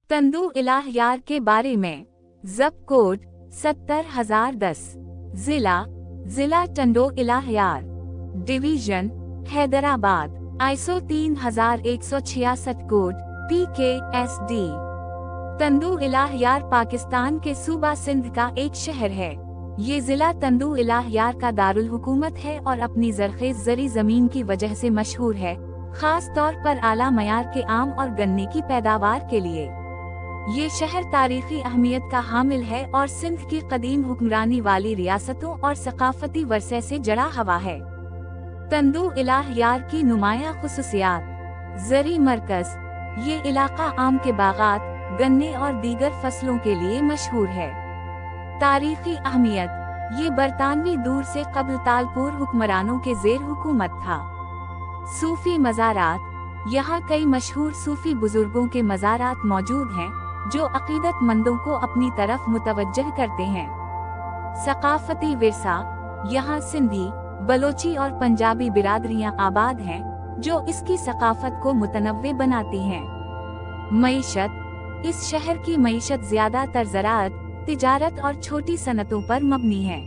तंदू इलाहियार के बारे में। ज़ब्त कोड 70,010। जिला Tando Allahyar. Division Hyderabad. ISO 3166 code PKSD। Tando Allahyar Pakistan के सूबा सिंध का एक शहर है। ये जिला तंदू इलाहियार का दारुल हुकूमत है और अपनी ज़रख़ेज़ ज़री ज़मीन की वजह से मशहूर है, खास तौर पर आला मयार के आम और गन्ने की पैदावार के लिए। ये शहर तारीखी अहमियत का हामिल है और सिंध की कदीम हुक्मरानी वाली रियासतों और सकाफती वरसे से जड़ा हुआ है। तंदू इलाहियार की नुमाया खुसूसियात। ज़री मरकज़। ये इलाका आम के बागात, गन्ने और दीगर फसलों के लिए मशहूर है। तारीखी अहमियत। ये बरतानवी दूर से कब्ल तालपुर हुक्मरानों के ज़ेर हुकूमत था। सूफी मज़ारात। यहाँ कई मशहूर सूफी बुजुर्गों के मज़ारात मौजूद हैं, जो अक़ीदतमंदों को अपनी तरफ मुतवज्जह करते हैं। सकाफती विरसा। यहाँ सिंधी, बलोची और पंजाबी बिरादरियाँ आबाद हैं, जो इसकी सकाफत को मुतनव्वे बनाती हैं। मईशत। इस शहर की मईशत ज़्यादातर ज़राअत, तिजारत और छोटी सनतों पर मबनी है।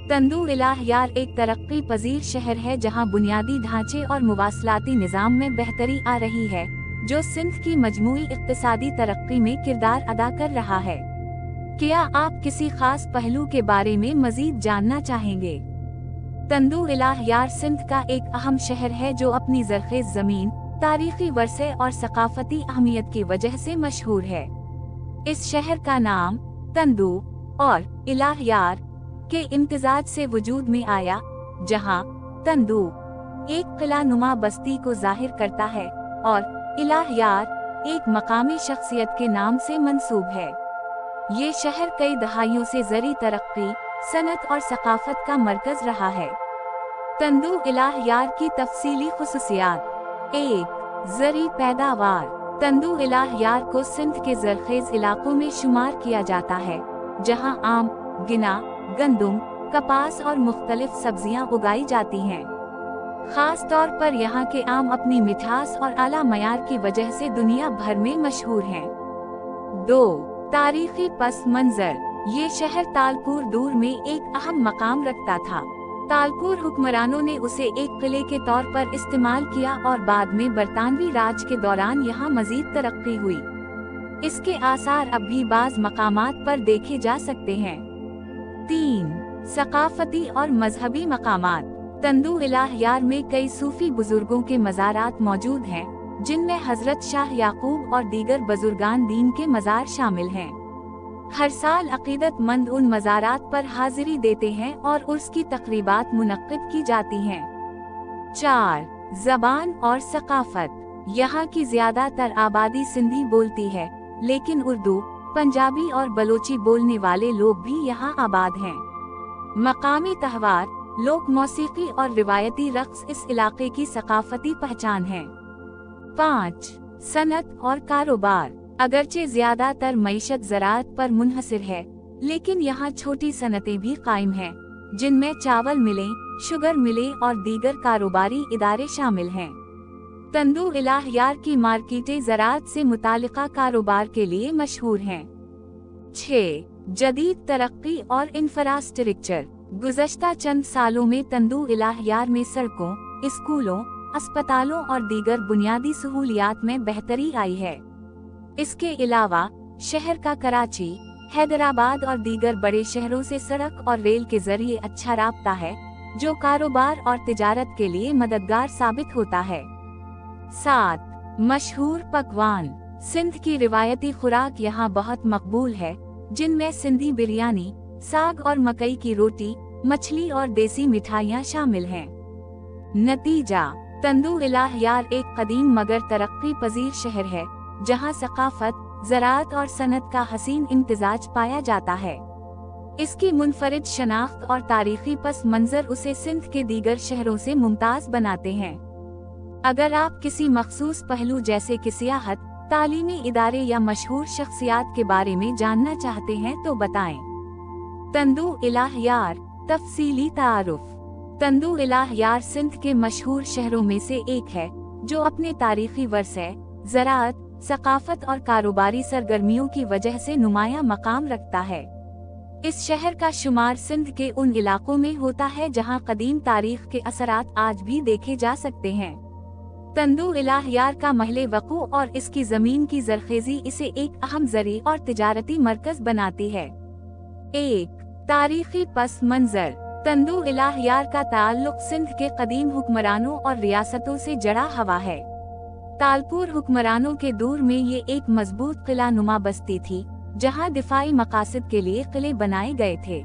तंदू इलाहियार एक तरक्की पजीर शहर है जहाँ बुनियादी ढांचे और मुवासलाती निज़ाम में बेहतरी आ रही है, जो सिंध की मजमूई इक़्तिसादी तरक्की में किरदार अदा कर रहा है। क्या आप किसी खास पहलू के बारे में मज़ीद जानना चाहेंगे? तंदू इलाहियार सिंध का एक अहम शहर है जो अपनी ज़रख़ेज़ ज़मीन, तारीख़ी वरसे और सकाफती अहमियत की वजह से मशहूर है। इस शहर का नाम तंदू और इलाहियार के इम्तिजाज से वजूद में आया, जहां तंदू एक किला नुमा बस्ती को जाहिर करता है और इलाहियार एक मकामी शख्सियत के नाम से मंसूब है। ये शहर कई दहाइयों से ज़री तरक्की, सनत और सकाफत का मरकज रहा है। तंदू इलाहियार की तफसीली खुसूसियात। 1. ज़री पैदावार। तंदू इलाहियार को सिंध के ज़रख़ेज़ इलाकों में शुमार किया जाता है, जहां आम, गिना, गंदुम, कपास और मुख्तलिफ सब्जियां उगाई जाती हैं। खास तौर पर यहाँ के आम अपनी मिठास और आला मयार की वजह से दुनिया भर में मशहूर हैं। 2. तारीखी पस मंज़र। ये शहर तालपुर दूर में एक अहम मकाम रखता था। तालपुर हुक्मरानों ने उसे एक किले के तौर पर इस्तेमाल किया और बाद में बरतानवी राज के दौरान यहाँ मजीद तरक्की हुई। इसके आसार अब भी बाज़ मकामात पर देखे जा सकते हैं। 3. सकाफती और मजहबी मकामात। तंदू इलाहियार में कई सूफी बुजुर्गों के मज़ारात मौजूद हैं, जिनमें हज़रत शाह याकूब और दीगर बुजुर्गान दीन के मज़ार शामिल हैं। हर साल अक़ीदतमंद उन मज़ारात पर हाज़िरी देते हैं और उसकी तक़रीबात मुनक़्क़िद की जाती हैं। 4. ज़बान और सकाफ़त। यहाँ की ज़्यादातर आबादी सिंधी बोलती है, लेकिन उर्दू, पंजाबी और बलोची बोलने वाले लोग भी यहाँ आबाद हैं। मकामी त्योहार, लोक मौसीकी और रिवायती रक़्स इस इलाके की सकाफती पहचान है। 5. सनत और कारोबार। अगरचे ज़्यादातर मईशत ज़राअत पर मुनहसिर है, लेकिन यहाँ छोटी सनतें भी कायम हैं, जिनमें चावल मिलें, शुगर मिलें और दीगर कारोबारी इदारे शामिल हैं। तंदू इलाहियार की मार्केटें ज़राअत से मुतालिका कारोबार के लिए मशहूर हैं। 6. जदीद तरक्की और इंफ्रास्ट्रक्चर। गुज़श्ता चंद सालों में तंदू इलाहियार में सड़कों, स्कूलों, अस्पतालों और दीगर बुनियादी सहूलियात में बेहतरी आई है। इसके अलावा शहर का कराची, हैदराबाद और दीगर बड़े शहरों से सड़क और रेल के जरिए अच्छा राब्ता है, जो कारोबार और तिजारत के लिए मददगार साबित होता है। 7. मशहूर पकवान। सिंध की रिवायती खुराक यहाँ बहुत मकबूल है, जिनमें सिंधी बिरयानी, साग और मकई की रोटी, मछली और देसी मिठाइयाँ शामिल हैं। नतीजा। तंदू इलाहियार एक कदीम मगर तरक्की पजीर शहर है, जहाँ सकाफत, ज़राअत और सनत का हसीन इम्तिजाज पाया जाता है। इसकी मुनफरिद शनाख्त और तारीखी पस मंज़र उसे सिंध के दीगर शहरों से मुमताज़ बनाते हैं। अगर आप किसी मखसूस पहलू जैसे कि सियाहत, तालीमी इदारे या मशहूर शख्सियात के बारे में जानना चाहते हैं तो बताएं। तंदू इलाहियार। तफसीली तारुफ। तंदू इलाहियार सिंध के मशहूर शहरों में से एक है, जो अपने तारीखी वरसे, ज़राअत, सकाफत और कारोबारी सरगर्मियों की वजह से नुमायां मकाम रखता है। इस शहर का शुमार सिंध के उन इलाकों में होता है जहां कदीम तारीख के असरात आज भी देखे जा सकते हैं। तंदू इलाहयार का महले वकू और इसकी जमीन की जरखेजी इसे एक अहम ज़री और तिजारती मरकज बनाती है। 1. तारीखी पस मंजर। तंदू इलाहयार का ताल्लुक सिंध के कदीम हुक्मरानों और रियासतों से जड़ा हुआ है। तालपुर हुक्मरानों के दौर में ये एक मजबूत किला नुमा बस्ती थी, जहां दिफाई मकासद के लिए किले बनाए गए थे।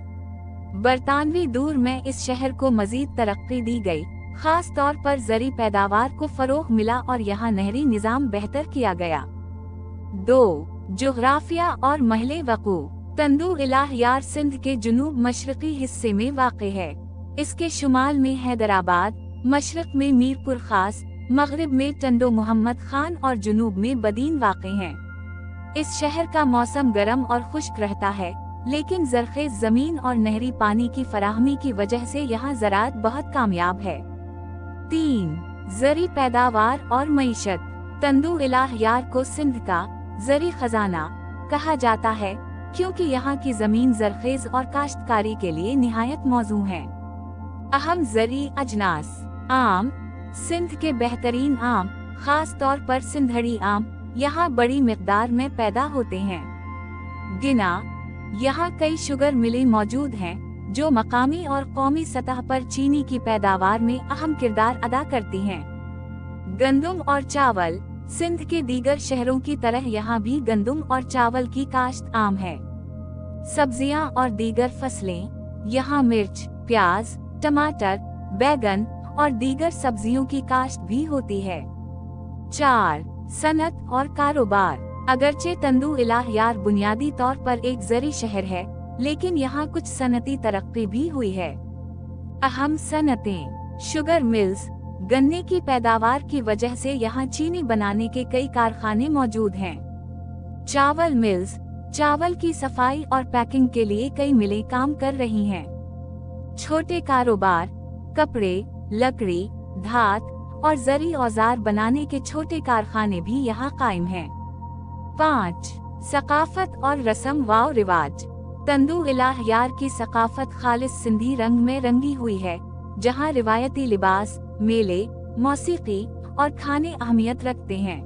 बरतानवी दौर में इस शहर को मजीद तरक्की दी गई, खास तौर पर ज़री पैदावार को फरोग मिला और यहाँ नहरी निज़ाम बेहतर किया गया। 2. जोग्राफिया और महले वकू। तंदू इलाहयार सिंध के जुनूब मशरकी हिस्से में वाक़े है। इसके शुमाल में हैदराबाद, मशरक में मीरपुर खास, मगरिब में टंडो मोहम्मद खान और जुनूब में बदीन वाक़े हैं। इस शहर का मौसम गर्म और खुश्क रहता है, लेकिन ज़रखेज़ ज़मीन और नहरी पानी की फराहमी की वजह से यहाँ ज़राअत बहुत कामयाब है। 3. ज़री पैदावार और मईशत। तंदू इलाहयार को सिंध का ज़री खजाना कहा जाता है, क्योंकि यहाँ की ज़मीन ज़रखेज़ और काश्तकारी के लिए निहायत मौजू है। अहम ज़री अजनास। आम। सिंध के बेहतरीन आम, खास तौर पर सिंधड़ी आम, यहाँ बड़ी मिक़दार में पैदा होते हैं। गिना। यहाँ कई शुगर मिलें मौजूद हैं, जो मकामी और कौमी सतह पर चीनी की पैदावार में अहम किरदार अदा करती हैं। गंदुम और चावल। सिंध के दीगर शहरों की तरह यहाँ भी गंदुम और चावल की काश्त आम है। सब्जियाँ और दीगर फसलें। यहाँ मिर्च, प्याज, टमाटर, बैगन और दीगर सब्जियों की काश्त भी होती है। 4. सनत और कारोबार। अगरचे तंदू इलाहयार बुनियादी तौर पर एक ज़री शहर है, लेकिन यहाँ कुछ सनती तरक्की भी हुई है। अहम सनतें। Sugar mills. गन्ने की पैदावार की वजह से यहाँ चीनी बनाने के कई कारखाने मौजूद हैं। चावल मिल्स। चावल की सफाई और पैकिंग के लिए कई मिलें काम कर रही हैं। छोटे कारोबार। कपड़े, लकड़ी, धात और ज़री औजार बनाने के छोटे कारखाने भी यहाँ कायम हैं। 5. सकाफत और रस्म व रिवाज। तंदू इलाहयार की सकाफत खालिस सिंधी रंग में रंगी हुई है, जहाँ रिवायती लिबास, मेले, मौसीकी और खाने अहमियत रखते हैं।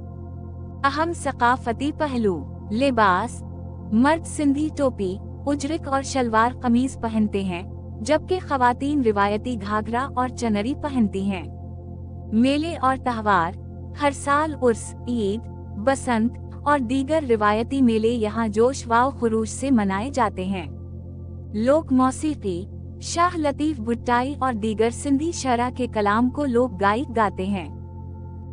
अहम सकाफती पहलू। लिबास। मर्द सिंधी टोपी, उजरिक और शलवार कमीज पहनते हैं, जबकि ख़वातीन रिवायती घाघरा और चनरी पहनती हैं। मेले और त्योहार। हर साल उर्स, ईद, बसंत और दीगर रिवायती मेले यहाँ जोश व खुरूज से मनाए जाते हैं। लोक मौसीकी। शाह लतीफ़ भुट्टाई और दीगर सिंधी शरा के कलाम को लोग गायक गाते हैं।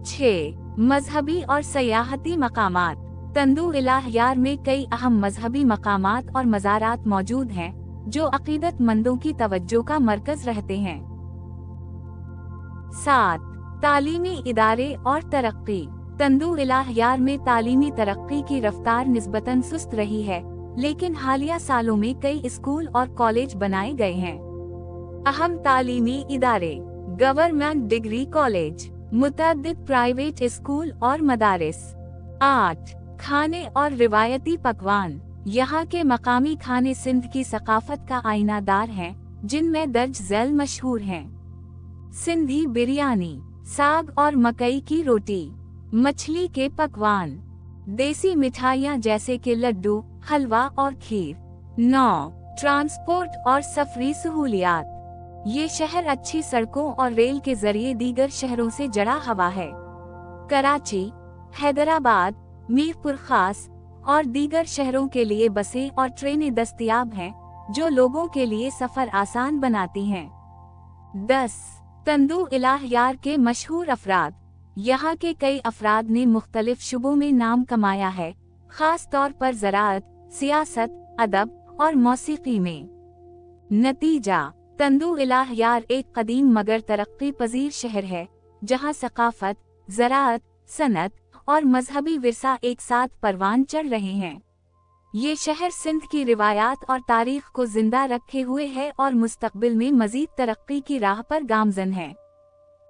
6. मजहबी और सयाहती मकामात। तंदू इलाहयार में कई अहम मजहबी मकामात और मज़ारात मौजूद हैं, जो अक़ीदतमंदों की तवज्जो का मरकज़ रहते हैं। 7. तालीमी इदारे और तरक्की। तंदू इलाहयार में तालीमी तरक्की की रफ्तार निस्बतन सुस्त रही है, लेकिन हालिया सालों में कई स्कूल और कॉलेज बनाए गए हैं। अहम तालीमी इदारे। गवर्नमेंट डिग्री कॉलेज, मुतअद्दिद प्राइवेट स्कूल और मदारिस। 8. खाने और रिवायती पकवान। यहाँ के मकामी खाने सिंध की सकाफत का आईनादार हैं, जिनमें दर्ज झैल मशहूर हैं। सिंधी बिरयानी, साग और मकई की रोटी, मछली के पकवान, देसी मिठाइयाँ जैसे कि लड्डू, हलवा और खीर। 9. ट्रांसपोर्ट और सफरी सहूलियात। ये शहर अच्छी सड़कों और रेल के जरिए दीगर शहरों से जड़ा हुआ है। कराची, हैदराबाद, मीरपुर खास और दीगर शहरों के लिए बसें और ट्रेनें दस्तयाब हैं, जो लोगों के लिए सफर आसान बनाती हैं। 10. तंदू इलाहयार के मशहूर अफराद। यहाँ के कई अफराद ने मुख्तलिफ शुबों में नाम कमाया है, खास तौर पर ज़राअत, सियासत, अदब और मौसीकी में। नतीजा। तंदू इलाहयार एक कदीम मगर तरक्की पजीर शहर है, जहाँ सकाफत, ज़राअत, सनत और मजहबी विरसा एक साथ परवान चढ़ रहे हैं। ये शहर सिंध की रिवायात और तारीख को जिंदा रखे हुए है और मुस्तकबिल में मजीद तरक्की की राह पर गामजन है।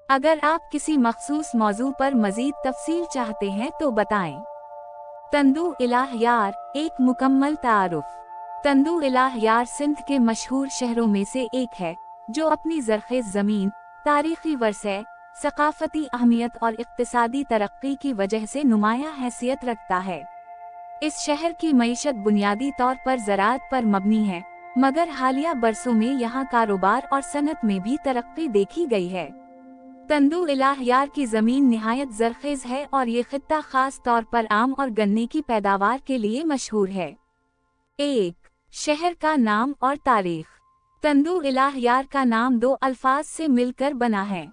अगर आप किसी मखसूस मौजू पर मजीद तफसील चाहते हैं तो बताएं। तंदू इलाह यार एक मुकम्मल तारुफ। तंदू इलाह यार सिंध के मशहूर शहरों में से एक है, जो अपनी ज़रख़ेज़ ज़मीन, तारीख़ी वरसे, सक़ाफ़ती अहमियत और इक़्तिसादी तरक्की की वजह से नुमायां हैसियत रखता है। इस शहर की मईशत बुनियादी तौर पर ज़राअत पर मबनी है, मगर हालिया बरसों में यहाँ कारोबार और सनत में भी तरक्की देखी गई है। तंदू इलाह यार की ज़मीन निहायत ज़रख़ेज़ है और ये खित्ता ख़ास तौर पर आम और गन्ने की पैदावार के लिए मशहूर है। 1. शहर का नाम और तारीख़। तंदू इलाह यार का नाम दो अल्फाज से मिलकर बना है।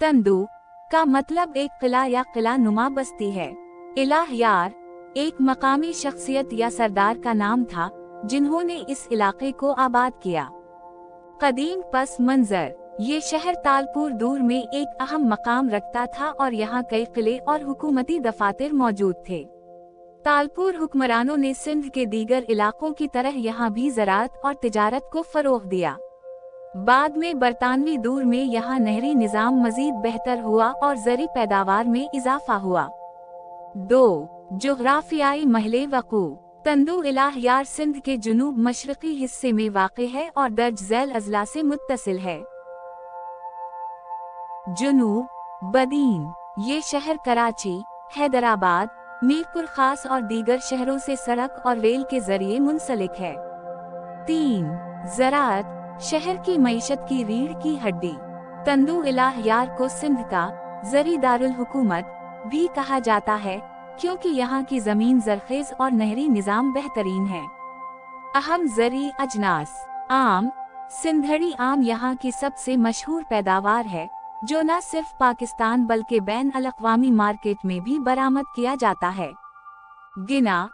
तंदू का मतलब एक किला या किला नुमा बस्ती है। इलाह यार एक मकामी शख्सियत या सरदार का नाम था, जिन्होंने इस इलाके को आबाद किया। कदीम पस मंजर, ये शहर तालपुर दूर में एक अहम मकाम रखता था और यहाँ कई किले और हुकूमती दफातर मौजूद थे। तालपुर हुक्मरानों ने सिंध के दीगर इलाकों की तरह यहाँ भी ज़राअत और तिजारत को फ़रोग़ दिया। बाद में बरतानवी दूर में यहाँ नहरी निज़ाम मज़ीद बेहतर हुआ और ज़री पैदावार में इजाफा हुआ। 2. जोग्राफियाई महले वक़ू। तंदू इलाह यार सिंध के जुनूब मशरक़ी हिस्से में वाक़े है और दर्ज झैल अज़ला से मुत्तसिल है। जुनूब बदीन, ये शहर कराची, हैदराबाद, मीरपुर खास और दीगर शहरों से सड़क और रेल के जरिए मुंसलिक है। 3. ज़राअत, शहर की मईशत की रीढ़ की हड्डी। तंदू इलाह यार को सिंध का ज़री दारुल हुकूमत भी कहा जाता है, क्योंकि यहाँ की ज़मीन ज़रख़ेज़ और नहरी निज़ाम बेहतरीन है। अहम ज़री अजनास। आम, सिंधड़ी आम यहाँ की सबसे मशहूर पैदावार है, जो न सिर्फ पाकिस्तान बल्कि बैन अल-अक़वामी मार्केट में भी बरामद किया जाता है। गिना,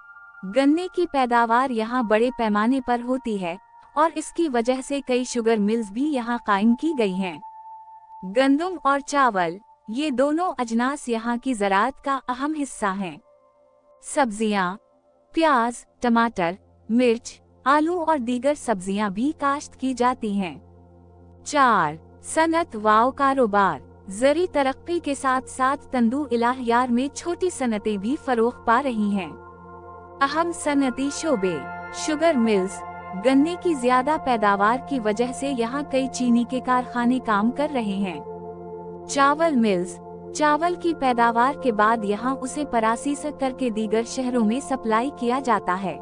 गन्ने की पैदावार यहाँ बड़े पैमाने पर होती है और इसकी वजह से कई शुगर मिल्स भी यहाँ कायम की गई हैं। गंदम और चावल, ये दोनों अजनास यहाँ की ज़राअत का अहम हिस्सा हैं। सब्जियाँ, प्याज, टमाटर, मिर्च, आलू और दीगर सब्जियाँ भी काश्त की जाती हैं। 4. सनत व कारोबार। ज़री तरक्की के साथ साथ तंदू इलाह यार में छोटी सनतें भी फ़रोग़ पा रही हैं। अहम सनती शोबे, शुगर मिल्स, गन्ने की ज़्यादा पैदावार की वजह से यहाँ कई चीनी के कारखाने काम कर रहे हैं। चावल मिल्स, चावल की पैदावार के बाद यहाँ उसे प्रोसेस करके दीगर शहरों में सप्लाई किया जाता है।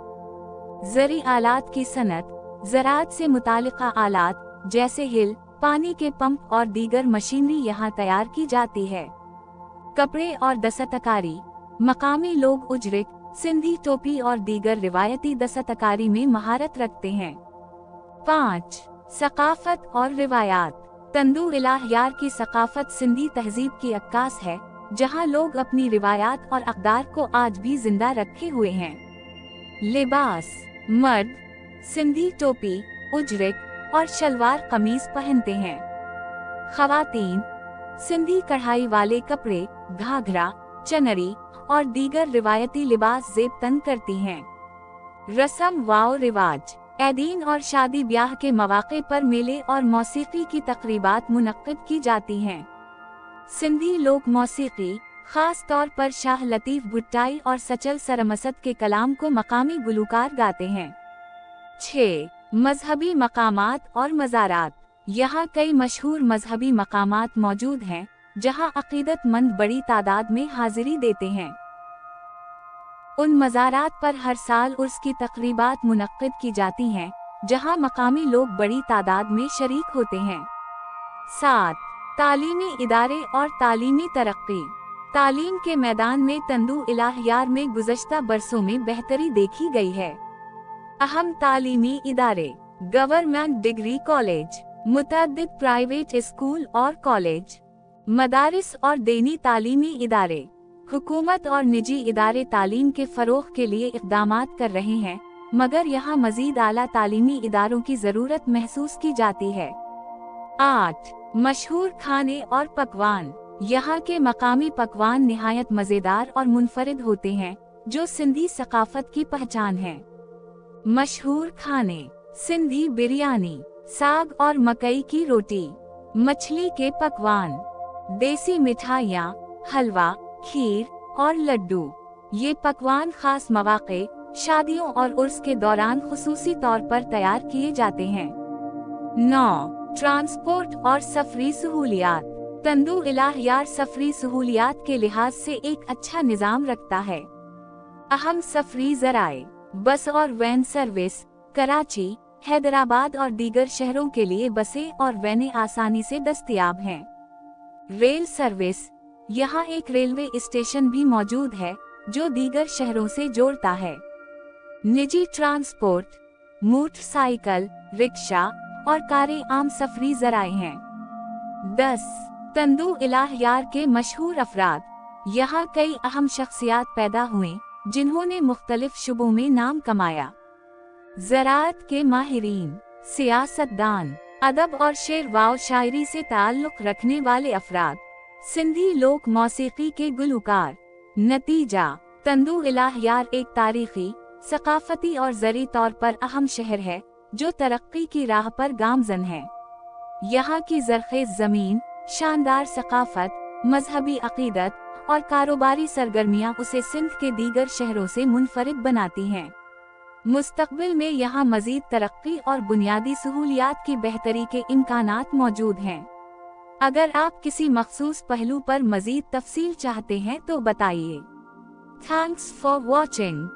ज़री आलात की सनत, ज़राअत से मुतालिका आलात जैसे हिल, पानी के पंप और दीगर मशीनरी यहाँ तैयार की जाती है। कपड़े और दस्तकारी, मकामी लोग उजरिक, सिंधी टोपी और दीगर रिवायती दस्तकारी में महारत रखते हैं। 5. सकाफत और रिवायात। तंदू इलाह यार की सकाफत सिंधी तहजीब की अक्कास है, जहाँ लोग अपनी रिवायात और अक़दार को आज भी जिंदा रखे हुए हैं। लिबास, मर्द सिंधी टोपी, उजरिक और शलवार कमीज पहनते हैं। ख़वातीन सिंधी कढ़ाई वाले कपड़े, घाघरा, चनरी और दीगर रिवायती लिबास ज़ेब तन करती हैं। रस्म व रिवाज। ऐदीन और शादी ब्याह के मौक़े पर मेले और मौसीकी की तक़रीबात मुनक़्क़िद की जाती हैं। सिंधी लोक मौसीकी, ख़ास तौर पर शाह लतीफ़ भुट्टाई और सचल सरमसद के कलाम को मकामी गुलूकार गाते हैं। 6. मजहबी मकामात और मज़ारात। यहाँ कई मशहूर मजहबी मकामात मौजूद हैं, जहाँ अक़ीदतमंद बड़ी तादाद में हाज़िरी देते हैं। उन मज़ारात पर हर साल उर्स की तक़रीबात मुनक़्क़िद की जाती हैं, जहाँ मकामी लोग बड़ी तादाद में शरीक होते हैं। 7. तालीमी इदारे और तालीमी तरक्की। तालीम के मैदान में तंदू इलाह यार में गुज़श्ता बरसों में बेहतरी देखी गई है। अहम तालीमी इदारे: गवर्नमेंट डिग्री कॉलेज, मुतअद्दिद प्राइवेट स्कूल और कॉलेज, मदारिस और दीनी तालीमी इदारे। हुकूमत और निजी इदारे तालीम के फ़रोग़ के लिए इक़दामात कर रहे हैं, मगर यहाँ मज़ीद आला तालीमी इदारों की ज़रूरत महसूस की जाती है। 8. मशहूर खाने और पकवान। यहाँ के मकामी पकवान निहायत मज़ेदार और मुनफरिद होते हैं, जो सिंधी सकाफ़त की पहचान है। मशहूर खाने: सिंधी बिरयानी, साग और मकई की रोटी, मछली के पकवान, देसी मिठाइयाँ, हलवा, खीर और लड्डू। ये पकवान खास मौके, शादियों और उर्स के दौरान खुसूसी तौर पर तैयार किए जाते हैं। 9. ट्रांसपोर्ट और सफरी सहूलियात। तंदू इलाहियार सफरी सहूलियात के लिहाज से एक अच्छा निजाम रखता है। अहम सफरी जराए: बस और वैन सर्विस। कराची, हैदराबाद और दीगर शहरों के लिए बसें और वैनें आसानी से दस्तयाब हैं। रेल सर्विस: यहाँ एक रेलवे स्टेशन भी मौजूद है जो दीगर शहरों से जोड़ता है। निजी ट्रांसपोर्ट: मोटरसाइकिल, रिक्शा और कारें आम सफरी जराए हैं। 10. तंदू इलाहियार के मशहूर अफराद। यहाँ कई अहम शख्सियात पैदा हुए जिन्होंने मुख्तलिफ शुबों में नाम कमाया। ज़राअत के माहिरीन, सियासतदान, अदब और शेर व शायरी से ताल्लुक़ रखने वाले अफराद, सिंधी लोक मौसीकी के गुलकार। नतीजा: तंदू इलाहियार एक तारीखी, सकाफती और ज़री तौर पर अहम शहर है जो तरक्की की राह पर गामज़न है। यहाँ की ज़रख़ेज़ ज़मीन, शानदार सकाफत, मजहबी अक़ीदत और कारोबारी सरगर्मियाँ उसे सिंध के दीगर शहरों से मुनफरिद बनाती हैं। मुस्तक़बिल में यहाँ मज़ीद तरक्की और बुनियादी सहूलियात की बेहतरी के इम्कानात मौजूद हैं। अगर आप किसी मख़सूस पहलू पर मज़ीद तफ़सील चाहते हैं तो बताइए। Thanks for watching.